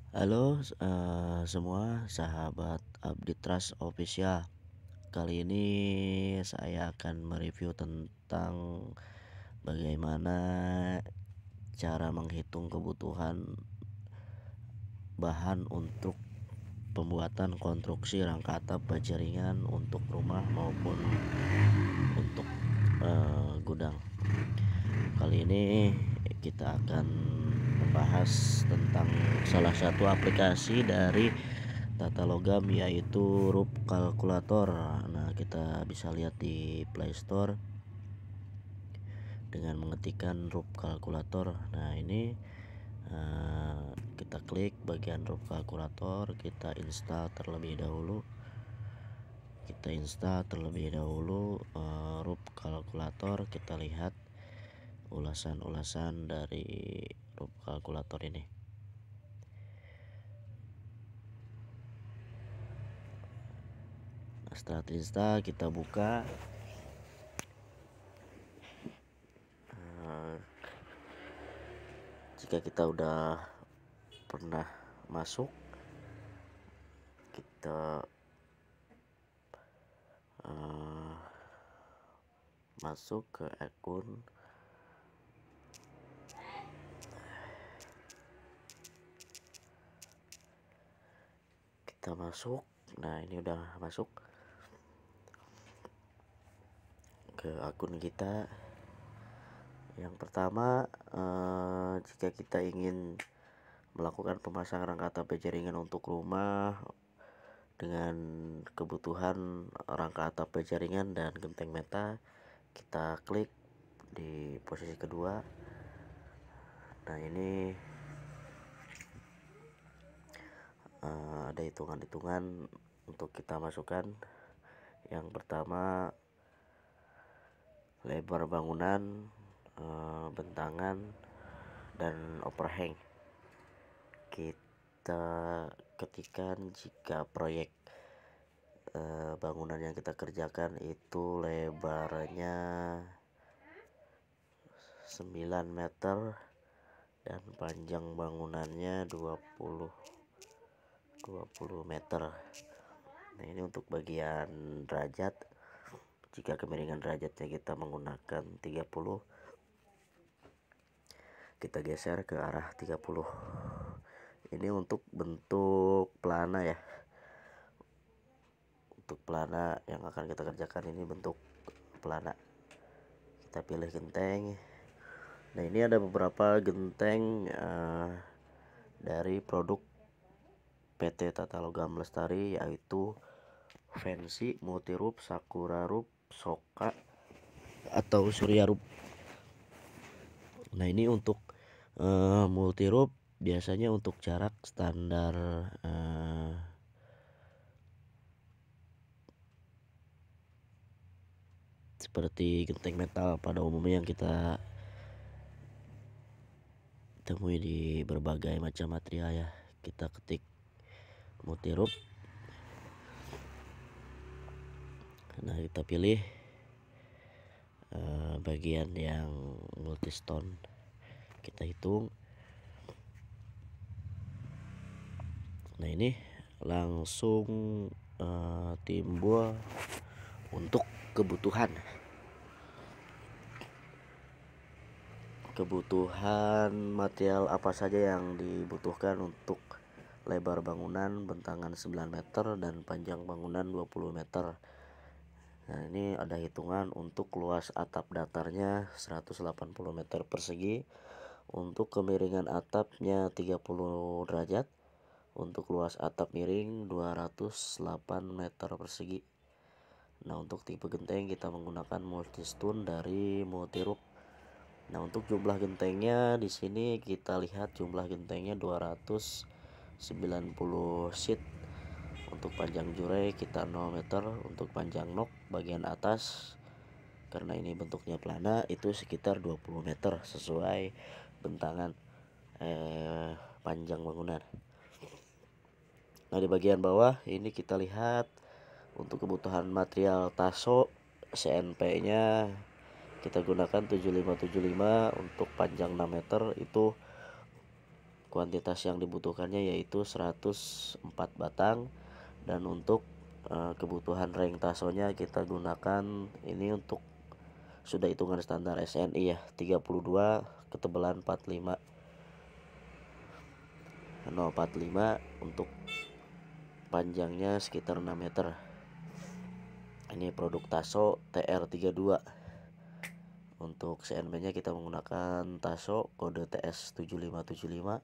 Halo, semua sahabat Update Trust Official. Kali ini saya akan mereview tentang bagaimana cara menghitung kebutuhan bahan untuk pembuatan konstruksi rangka atap baja ringan untuk rumah maupun untuk gudang. Kali ini kita akan membahas tentang salah satu aplikasi dari Tata Logam, yaitu Rup Kalkulator. Nah, kita bisa lihat di Play Store dengan mengetikkan Rup Kalkulator. Nah, ini kita klik bagian Rup Kalkulator, kita install terlebih dahulu. Rup Kalkulator. Kita lihat ulasan-ulasan dari Rup Kalkulator ini. Nah, setelah terinstall, kita buka. Jika kita udah pernah masuk, kita masuk ke akun. Kita masuk. Nah, ini udah masuk ke akun kita. Yang pertama, jika kita ingin melakukan pemasangan rangka atap baja ringan untuk rumah dengan kebutuhan rangka atap baja ringan dan genteng meta, kita klik di posisi kedua. Nah, ini ada hitungan-hitungan untuk kita masukkan. Yang pertama, lebar bangunan, bentangan, dan overhang. Kita ketikkan jika proyek bangunan yang kita kerjakan itu lebarnya 9 meter dan panjang bangunannya 20 meter. Nah, ini untuk bagian derajat. Jika kemiringan derajatnya kita menggunakan 30, kita geser ke arah 30. Ini untuk bentuk pelana ya. Untuk pelana yang akan kita kerjakan, ini bentuk pelana. Kita pilih genteng. Nah, ini ada beberapa genteng dari produk PT Tata Logam Lestari, yaitu Fancy, Multirup, Sakura Rup, Soka, atau Surya Rup. Nah, ini untuk Multirup biasanya untuk jarak standar seperti genteng metal pada umumnya yang kita temui di berbagai macam material ya. Kita ketik Multirup. Nah, kita pilih bagian yang multistone. Kita hitung. Nah, ini langsung timbul untuk kebutuhan material apa saja yang dibutuhkan untuk lebar bangunan bentangan 9 meter dan panjang bangunan 20 meter. Nah, ini ada hitungan untuk luas atap datarnya 180 meter persegi, untuk kemiringan atapnya 30 derajat, untuk luas atap miring 208 meter persegi. Nah, untuk tipe genteng kita menggunakan multistone dari Multirup. Nah, untuk jumlah gentengnya di sini kita lihat jumlah gentengnya 290 sheet. Untuk panjang jurai kita 0 meter, untuk panjang nok bagian atas karena ini bentuknya pelana itu sekitar 20 meter sesuai bentangan panjang bangunan. Nah, di bagian bawah ini kita lihat untuk kebutuhan material taso, CNP-nya kita gunakan 7575 untuk panjang 6 meter, itu kuantitas yang dibutuhkannya yaitu 104 batang, dan untuk kebutuhan ring tasonya kita gunakan ini untuk sudah hitungan standar SNI ya, 32 ketebalan 045 untuk panjangnya sekitar 6 meter. Ini produk Taso TR32. Untuk CNB-nya kita menggunakan Taso kode TS7575,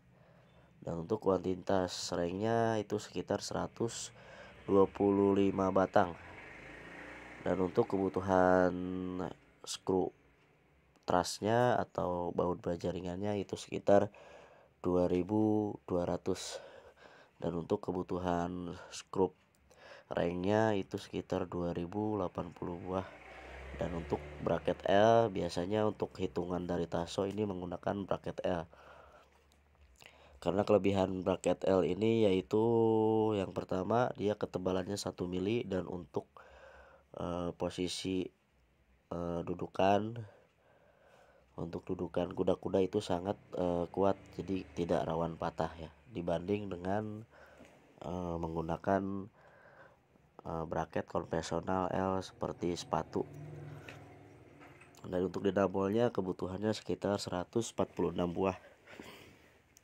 dan untuk kuantitas ringnya itu sekitar 125 batang. Dan untuk kebutuhan skru trusnya atau baut baja ringannya itu sekitar 2200. Dan untuk kebutuhan skru ringnya itu sekitar 2080 buah. Dan untuk bracket L, biasanya untuk hitungan dari Taso ini menggunakan bracket L. Karena kelebihan bracket L ini yaitu yang pertama dia ketebalannya 1 mili, dan untuk posisi dudukan, untuk dudukan kuda-kuda itu sangat kuat, jadi tidak rawan patah ya, dibanding dengan menggunakan bracket konvensional L seperti sepatu. Dan untuk dinamolnya kebutuhannya sekitar 146 buah.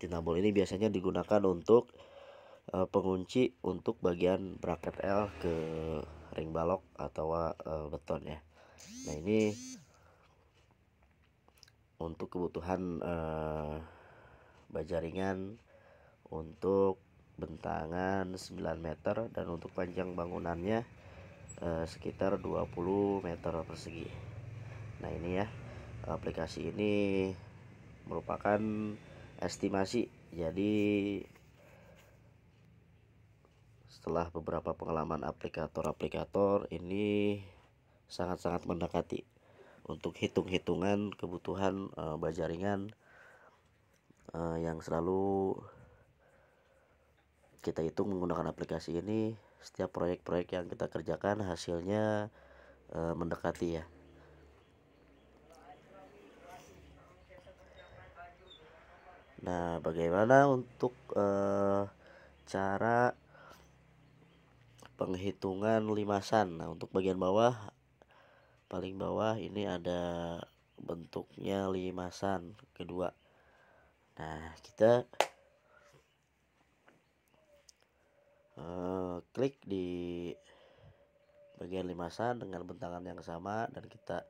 Dinamol ini biasanya digunakan untuk pengunci untuk bagian bracket L ke ring balok atau beton ya. Nah, ini untuk kebutuhan baja ringan untuk bentangan 9 meter, dan untuk panjang bangunannya sekitar 20 meter persegi. Nah, ini ya, aplikasi ini merupakan estimasi. Jadi setelah beberapa pengalaman aplikator ini sangat-sangat mendekati untuk hitung-hitungan kebutuhan baja ringan yang selalu kita hitung menggunakan aplikasi ini. Setiap proyek-proyek yang kita kerjakan hasilnya mendekati ya. Nah, bagaimana untuk cara penghitungan limasan? Nah, untuk bagian bawah, paling bawah ini ada bentuknya limasan kedua. Nah, kita klik di bagian limasan dengan bentangan yang sama, dan kita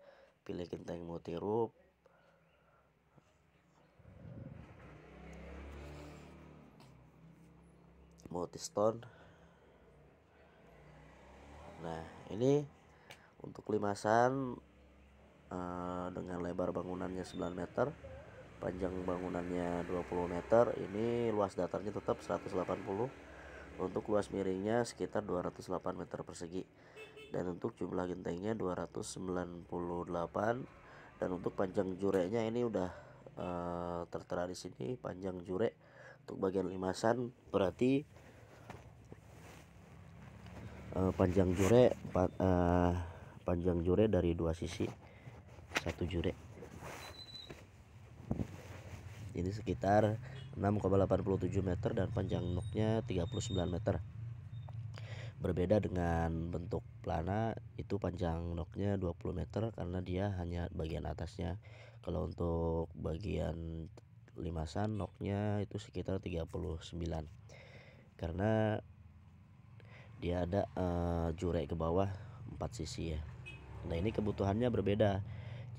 pilih genteng multirup. Multistone. Nah, ini untuk limasan dengan lebar bangunannya 9 meter, panjang bangunannya 20 meter. Ini luas datarnya tetap 180. Untuk luas miringnya sekitar 208 meter persegi. Dan untuk jumlah gentengnya 298. Dan untuk panjang jurenya ini udah tertera di sini, panjang jure untuk bagian limasan. Berarti panjang jure dari dua sisi satu jure ini sekitar 6,87 meter, dan panjang noknya 39 meter. Berbeda dengan bentuk pelana, itu panjang noknya 20 meter karena dia hanya bagian atasnya. Kalau untuk bagian limasan, noknya itu sekitar 39 karena dia ada jure ke bawah 4 sisi ya. Nah, ini kebutuhannya berbeda.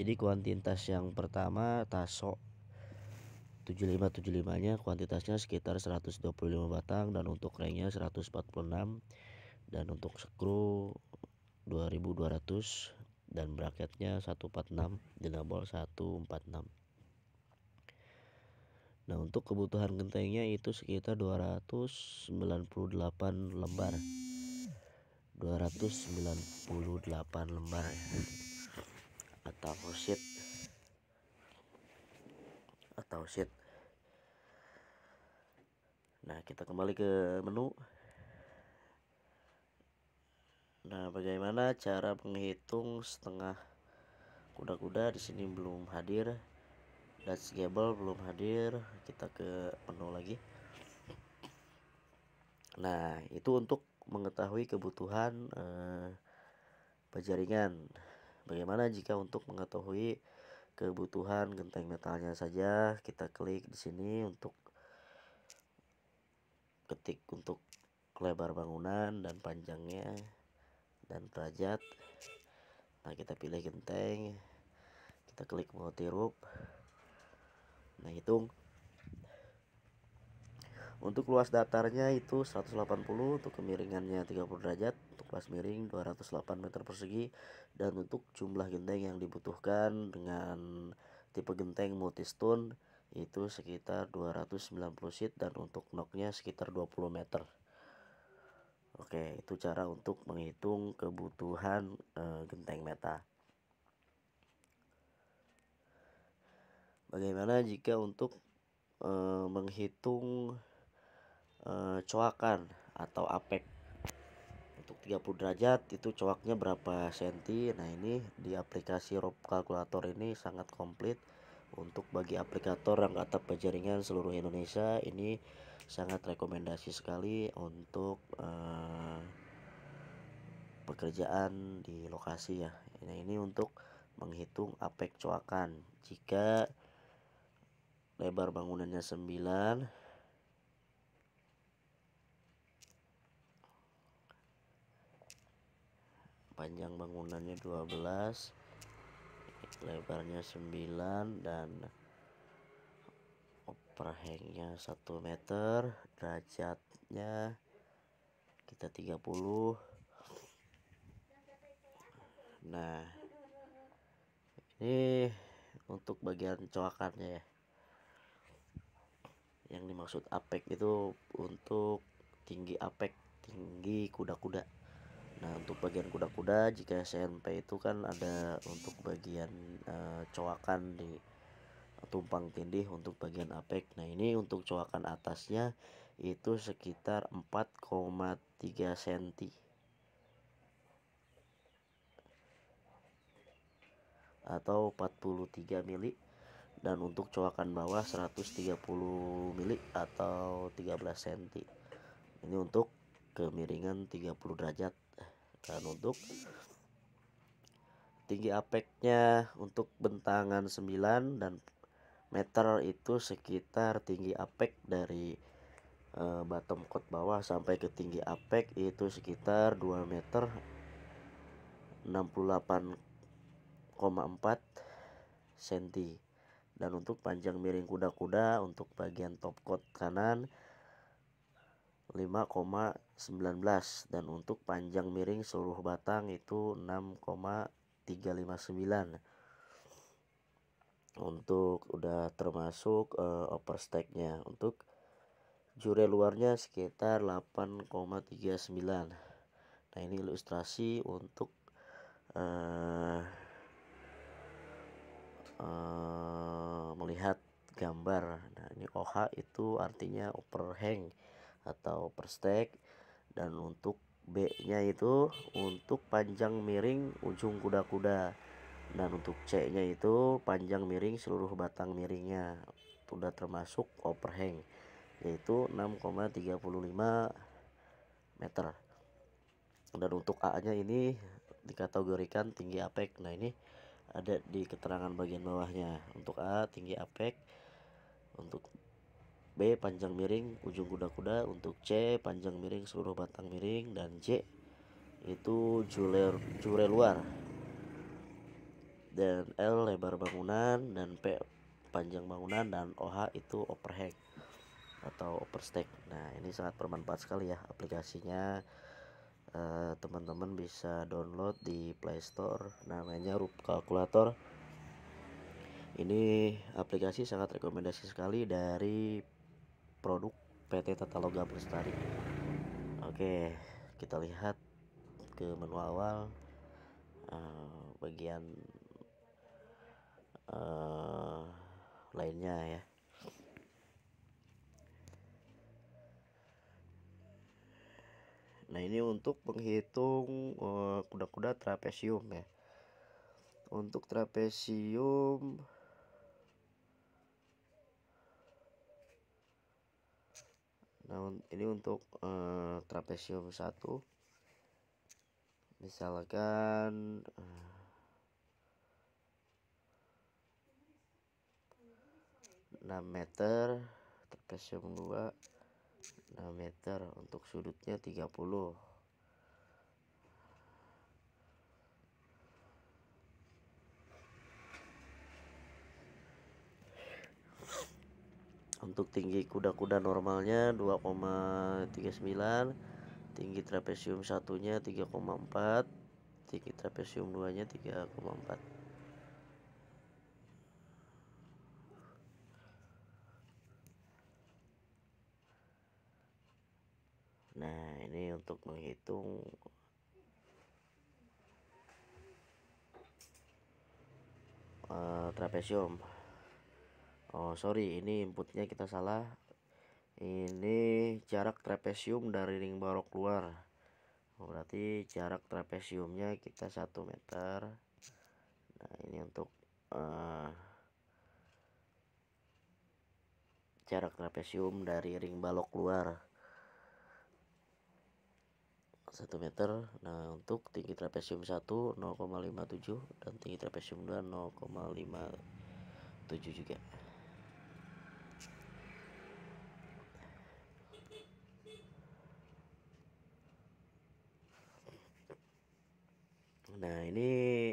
Jadi kuantitas yang pertama Taso 7575-nya kuantitasnya sekitar 125 batang, dan untuk ringnya 146, dan untuk skru 2200, dan bracketnya 146, dinamol 146. Nah, untuk kebutuhan gentengnya itu sekitar 298 lembar. 298 lembar atau sheet. Nah, kita kembali ke menu. Nah, bagaimana cara menghitung setengah kuda-kuda? Di sini belum hadir. Dutch Gable belum hadir, kita ke menu lagi. Nah, itu untuk mengetahui kebutuhan penjaringan. Bagaimana jika untuk mengetahui kebutuhan genteng metalnya saja? Kita klik di sini untuk ketik untuk lebar bangunan dan panjangnya dan derajat. Nah, kita pilih genteng, kita klik multirup. Nah, hitung. Untuk luas datarnya itu 180, untuk kemiringannya 30 derajat, untuk kelas miring 208 meter persegi, dan untuk jumlah genteng yang dibutuhkan dengan tipe genteng multistone itu sekitar 290 sheet, dan untuk knocknya sekitar 20 meter. Oke, itu cara untuk menghitung kebutuhan genteng meta. Bagaimana jika untuk menghitung coakan atau apek? Untuk 30 derajat itu coaknya berapa senti? Nah, ini di aplikasi Rob Kalkulator ini sangat komplit. Untuk bagi aplikator yang atap penjaringan seluruh Indonesia, ini sangat rekomendasi sekali untuk pekerjaan di lokasi ya. Nah, ini untuk menghitung apek coakan. Jika lebar bangunannya 9, panjang bangunannya 12, lebarnya 9, dan overhangnya 1 meter, derajatnya kita 30. Nah, ini untuk bagian coakannya ya. Yang dimaksud apek itu untuk tinggi apek, tinggi kuda-kuda. Nah, untuk bagian kuda-kuda, jika SNP itu kan ada untuk bagian coakan di tumpang tindih untuk bagian apek. Nah, ini untuk coakan atasnya itu sekitar 4,3 cm atau 43 mili, dan untuk coakan bawah 130 mili atau 13 cm. Ini untuk kemiringan 30 derajat. Dan untuk tinggi apeknya untuk bentangan 9 dan meter itu sekitar tinggi apek dari bottom coat bawah sampai ke tinggi apek itu sekitar 2 meter 68,4 cm. Dan untuk panjang miring kuda-kuda untuk bagian top coat kanan 5,19, dan untuk panjang miring seluruh batang itu 6,359. Untuk udah termasuk overstacknya. Untuk jure luarnya sekitar 8,39. Nah, ini ilustrasi untuk melihat gambar. Nah, ini OH itu artinya overhang atau overstack, dan untuk B nya itu untuk panjang miring ujung kuda-kuda, dan untuk C nya itu panjang miring seluruh batang miringnya, sudah termasuk overhang, yaitu 6,35 meter. Dan untuk A nya ini dikategorikan tinggi apek. Nah, ini ada di keterangan bagian bawahnya. Untuk A tinggi apek, untuk B panjang miring ujung kuda-kuda, untuk C panjang miring seluruh batang miring, dan J itu jure luar, dan L lebar bangunan, dan P panjang bangunan, dan OH itu overhang atau overstack. Nah, ini sangat bermanfaat sekali ya aplikasinya. Teman-teman bisa download di Play Store, namanya Rob Kalkulator. Ini aplikasi sangat rekomendasi sekali dari produk PT Tata Logam Lestari. Oke, kita lihat ke menu awal, bagian lainnya ya. Nah, ini untuk menghitung kuda-kuda trapesium ya. Untuk trapesium Nah, ini untuk trapesium 1, misalkan 6 meter, trapesium 2 6 meter, untuk sudutnya 30. Untuk tinggi kuda-kuda normalnya 2,39, tinggi trapesium satunya 3,4, tinggi trapesium 2 nya 3,4. Nah, ini untuk menghitung trapesium. Oh sorry, ini inputnya kita salah. Ini jarak trapesium dari ring barok keluar. Berarti jarak trapesiumnya kita 1 meter. Nah, ini untuk jarak trapesium dari ring balok keluar 1 meter. Nah, untuk tinggi trapesium 1 0,57 dan tinggi trapesium 2 0,57 juga. Nah, ini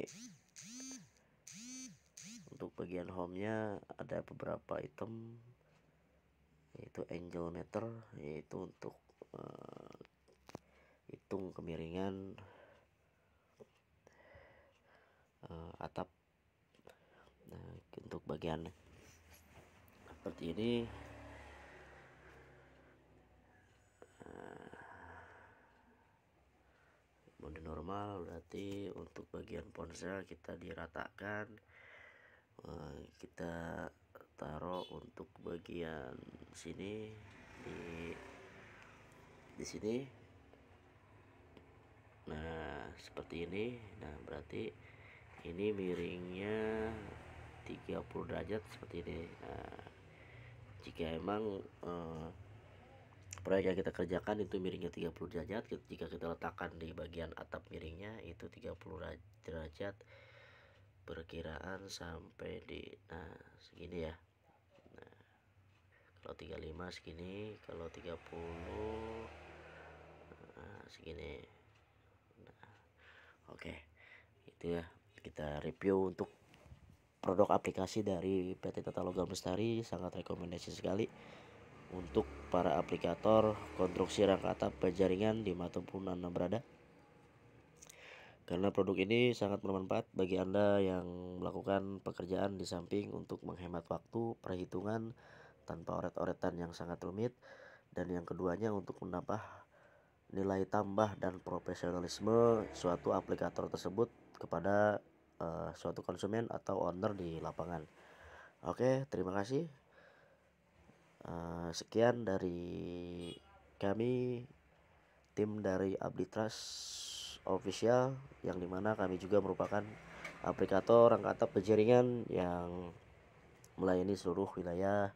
untuk bagian home-nya ada beberapa item, yaitu angel meter, yaitu untuk hitung kemiringan atap. Nah, untuk bagian seperti ini, mode normal berarti untuk bagian ponsel kita diratakan. Kita taruh untuk bagian sini di sini. Nah, seperti ini. Nah, berarti ini miringnya 30 derajat seperti ini. Nah, jika emang proyek yang kita kerjakan itu miringnya 30 derajat, jika kita letakkan di bagian atap miringnya itu 30 derajat, perkiraan sampai di segini ya. Nah, kalau 35 segini, kalau 30 segini. Nah, oke. Itu ya, kita review untuk produk aplikasi dari PT Tata Logam Lestari. Sangat rekomendasi sekali untuk para aplikator konstruksi rangka atap penjaringan dimanapun Anda berada, karena produk ini sangat bermanfaat bagi Anda yang melakukan pekerjaan di samping untuk menghemat waktu, perhitungan tanpa oret-oretan yang sangat rumit, dan yang keduanya untuk menambah nilai tambah dan profesionalisme suatu aplikator tersebut kepada suatu konsumen atau owner di lapangan. Oke, terima kasih. Sekian dari kami, tim dari Abditras Official, yang dimana kami juga merupakan aplikator rangka atap penjaringan yang melayani seluruh wilayah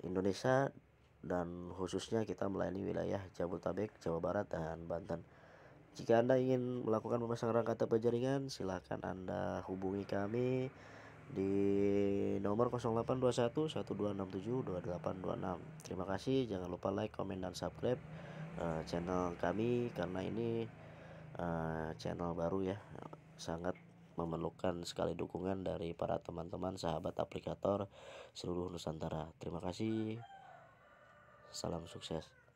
Indonesia, dan khususnya kita melayani wilayah Jabodetabek, Jawa Barat, dan Banten. Jika Anda ingin melakukan pemasangan rangka atap penjaringan, silahkan Anda hubungi kami di nomor 0821 1267 2826. Terima kasih, jangan lupa like, komen, dan subscribe channel kami, karena ini channel baru ya, sangat memerlukan sekali dukungan dari para teman-teman sahabat aplikator seluruh Nusantara. Terima kasih, salam sukses.